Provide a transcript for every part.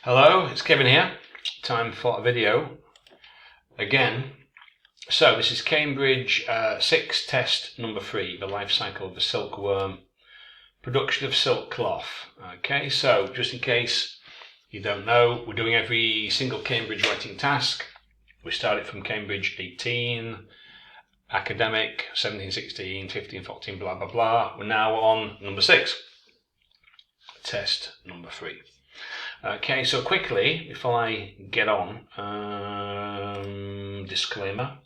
Hello, it's Kevin here. Time for a video again. So this is Cambridge 6 test number 3, the life cycle of the silkworm, production of silk cloth. Okay, so just in case you don't know, we're doing every single Cambridge writing task. We started from Cambridge 18, academic 17, 16, 15, 14, blah blah blah. We're now on number 6, test number 3. Okay, so quickly, before I get on, disclaimer.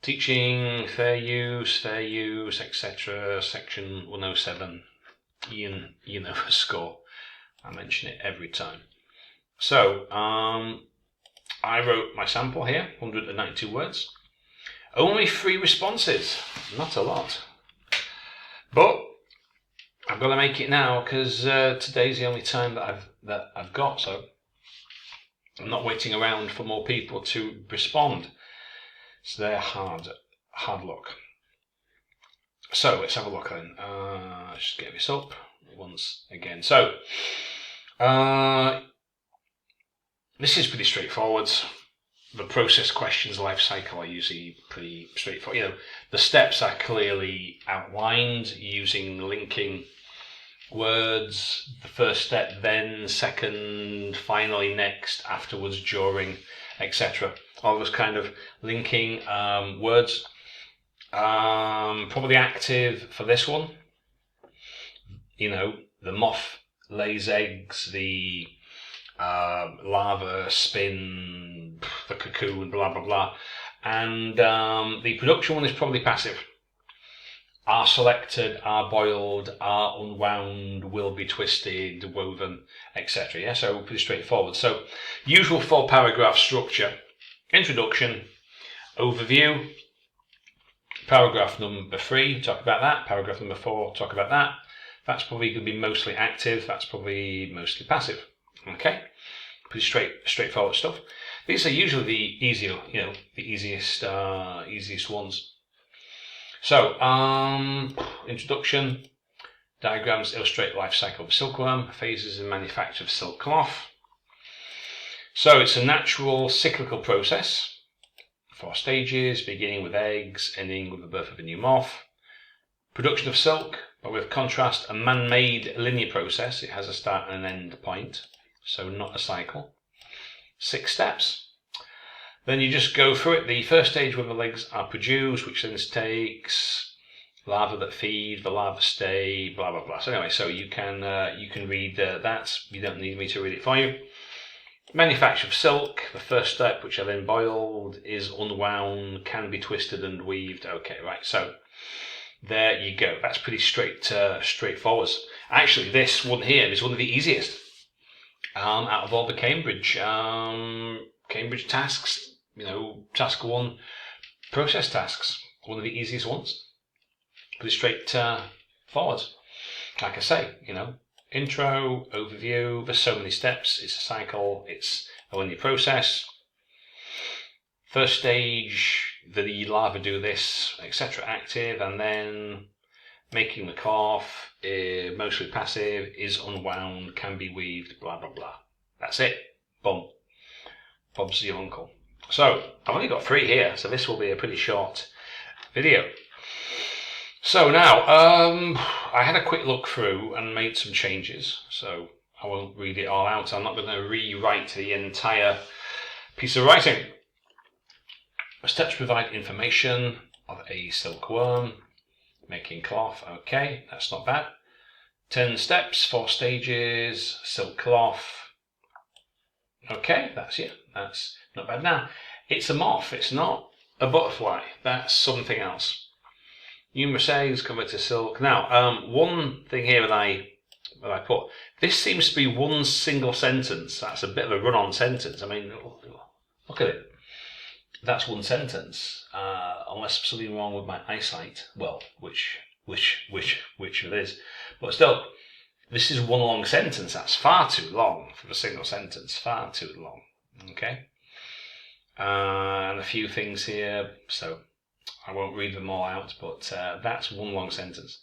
Teaching, fair use, etc. Section 107. You know the score. I mention it every time. So, I wrote my sample here, 192 words. Only 3 responses, not a lot. But I've got to make it now because today's the only time that I've got, so I'm not waiting around for more people to respond. So they're hard luck. So let's have a look then. Let's just get this up once again. So this is pretty straightforward. The process questions, life cycle are usually pretty straightforward. You know, the steps are clearly outlined using linking words, the first step, then, second, finally, next, afterwards, during, etc. All those kind of linking words. Probably active for this one. You know, the moth lays eggs, the larva spin, the cocoon, blah blah blah, and the production one is probably passive. Are selected, are boiled, are unwound, will be twisted, woven, etc. Yeah, so pretty straightforward. So usual 4-paragraph structure: introduction, overview, paragraph number 3, talk about that, paragraph number 4, talk about that. That's probably going to be mostly active, that's probably mostly passive. Okay, pretty straightforward stuff. These are usually the easiest ones. So, introduction, diagrams illustrate life cycle of silkworm, phases in manufacture of silk cloth. So it's a natural cyclical process, 4 stages, beginning with eggs, ending with the birth of a new moth. Production of silk, but with contrast, a man-made linear process. It has a start and an end point, so not a cycle. 6 steps. Then you just go through it. The first stage when the legs are produced, which then takes larvae that feed, the larvae stay, blah blah blah. So anyway, so you can read that. You don't need me to read it for you. Manufacture of silk. The first step, which are then boiled, is unwound, can be twisted and weaved. Okay, right. So there you go. That's pretty straightforward. Actually, this one here is one of the easiest out of all the Cambridge tasks. You know, task 1, process tasks, one of the easiest ones. Pretty straightforward. Like I say, you know, intro, overview, there's so many steps, it's a cycle, it's a linear process. First stage, the larvae do this, etc. active, and then making the cloth, mostly passive, is unwound, can be weaved, blah blah blah. That's it. Boom. Bob's your uncle. So I've only got 3 here, so this will be a pretty short video. So now, I had a quick look through and made some changes, so I won't read it all out. I'm not going to rewrite the entire piece of writing. Steps provide information of a silkworm, making cloth. Okay, that's not bad. 10 steps, 4 stages, silk cloth. Okay, that's not bad. Now, it's a moth, it's not a butterfly, that's something else. Numerous eggs convert to silk. Now, one thing here that I put, this seems to be one single sentence. That's a bit of a run-on sentence. I mean, look at it. That's one sentence, unless there's something wrong with my eyesight. Well, which it is. But still, this is one long sentence. That's far too long for a single sentence. Far too long. Okay. And a few things here, so I won't read them all out, but that's one long sentence.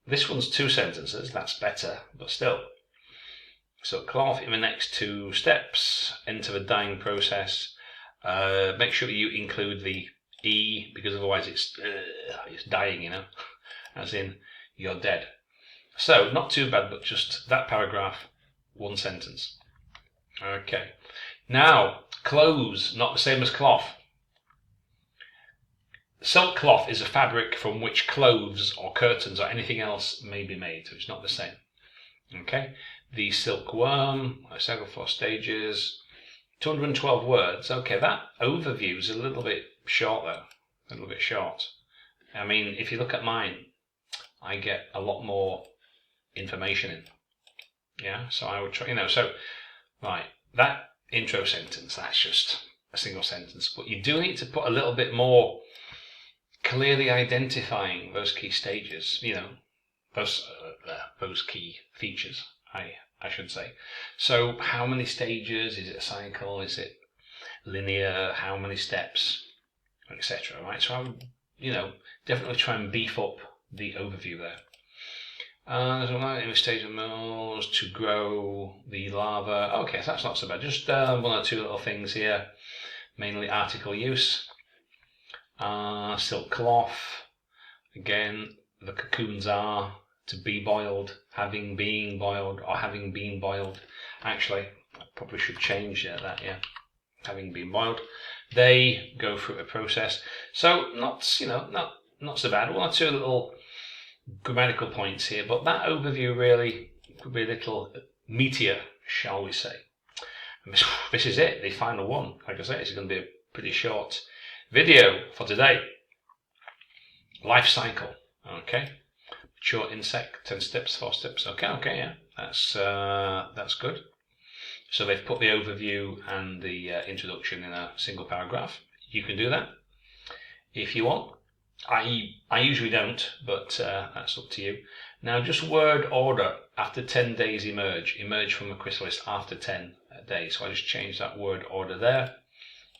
This one's 2 sentences. That's better, but still. silk cloth. In the next 2 steps, enter the dyeing process. Make sure you include the E, because otherwise it's dying, you know, as in you're dead. So not too bad, but just that paragraph, 1 sentence. Okay. Now, clothes, not the same as cloth. Silk cloth is a fabric from which clothes or curtains or anything else may be made, so it's not the same. Okay. The silkworm, I said 4 stages, 212 words. Okay, that overview is a little bit short though, a little bit short. I mean, if you look at mine, I get a lot more information in. Yeah, so I would try, you know, so, right, that intro sentence, that's just a single sentence, but you do need to put a little bit more clearly identifying those key stages, you know, those key features, I should say. So how many stages? Is it a cycle? Is it linear? How many steps? Etc. Right. So I would, you know, definitely try and beef up the overview there. In the stage of mills to grow the larva. Okay, so that's not so bad. Just 1 or 2 little things here. Mainly article use. Silk cloth. Again, the cocoons are to be boiled, having been boiled, or having been boiled. Actually, I probably should change that, yeah. Having been boiled. They go through a process. So not, you know, not so bad. 1 or 2 little grammatical points here, but that overview really could be a little meatier, shall we say. And this is it, the final one. Like I say, it's going to be a pretty short video for today. Life cycle. Okay. Mature insect, 10 steps, 4 steps. Okay, yeah, that's good. So they've put the overview and the introduction in a single paragraph. You can do that if you want. I usually don't, but that's up to you. Now, just word order. After 10 days emerge from the chrysalis after 10 days. So I just change that word order there.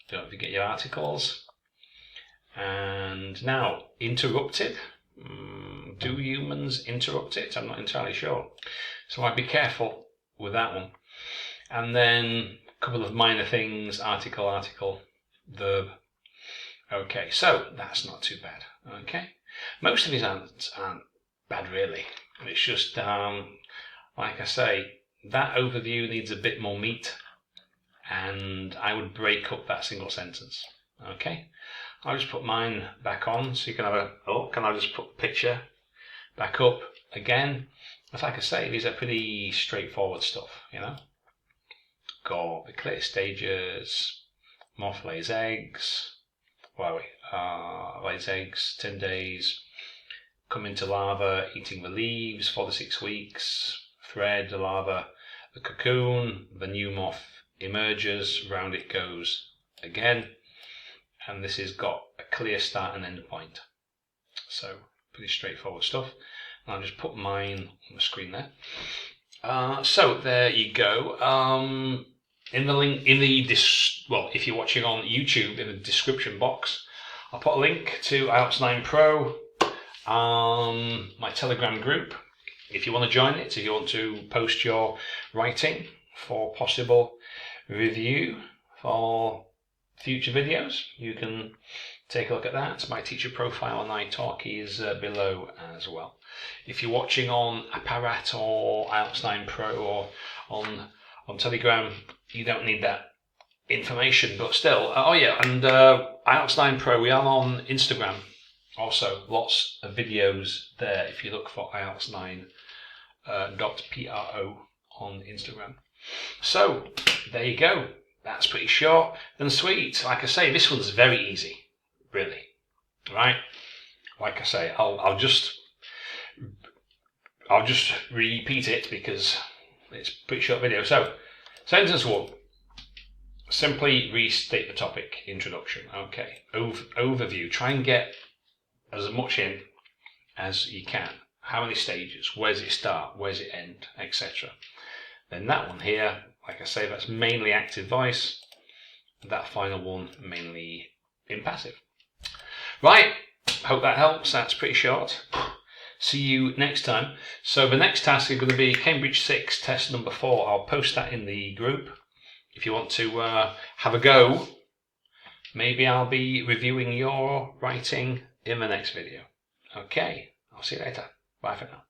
Don't forget your articles. And now, interrupted. Do humans interrupt it? I'm not entirely sure. So I'd be careful with that one. And then a couple of minor things, article, verb. Okay, so that's not too bad. Okay, most of these aren't bad really. It's just, like I say, that overview needs a bit more meat, and I would break up that single sentence. Okay, I'll just put mine back on so you can have a, can I just put picture back up again? As like I say, these are pretty straightforward stuff, you know. Got the clear stages, moth lays eggs, where are we? Lays eggs, 10 days, come into larva, eating the leaves, 4 to 6 weeks, thread, the larva, the cocoon, the new moth emerges, round it goes again, and this has got a clear start and end point. So pretty straightforward stuff. And I'll just put mine on the screen there. So there you go. In the link, if you're watching on YouTube, in the description box, I'll put a link to IELTS 9 Pro, my Telegram group. If you want to join it, if you want to post your writing for possible review for future videos, you can take a look at that. My teacher profile on iTalki is below as well. If you're watching on Apparat or IELTS 9 Pro or on Telegram, you don't need that information, but still. And IELTS 9 Pro, we are on Instagram also. Lots of videos there if you look for IELTS 9 .pro on Instagram. So there you go. That's pretty short and sweet. Like I say, this one's very easy, really. Right? Like I say, I'll just repeat it because it's a pretty short video. So, sentence 1. Simply restate the topic. Introduction. Okay. Overview. Try and get as much in as you can. How many stages? Where does it start? Where does it end? Etc. Then that one here, like I say, that's mainly active voice. That final one, mainly in passive. Right. Hope that helps. That's pretty short. see you next time. So the next task is going to be Cambridge 6 test number 4. I'll post that in the group. If you want to have a go, maybe I'll be reviewing your writing in the next video. Okay, I'll see you later. Bye for now.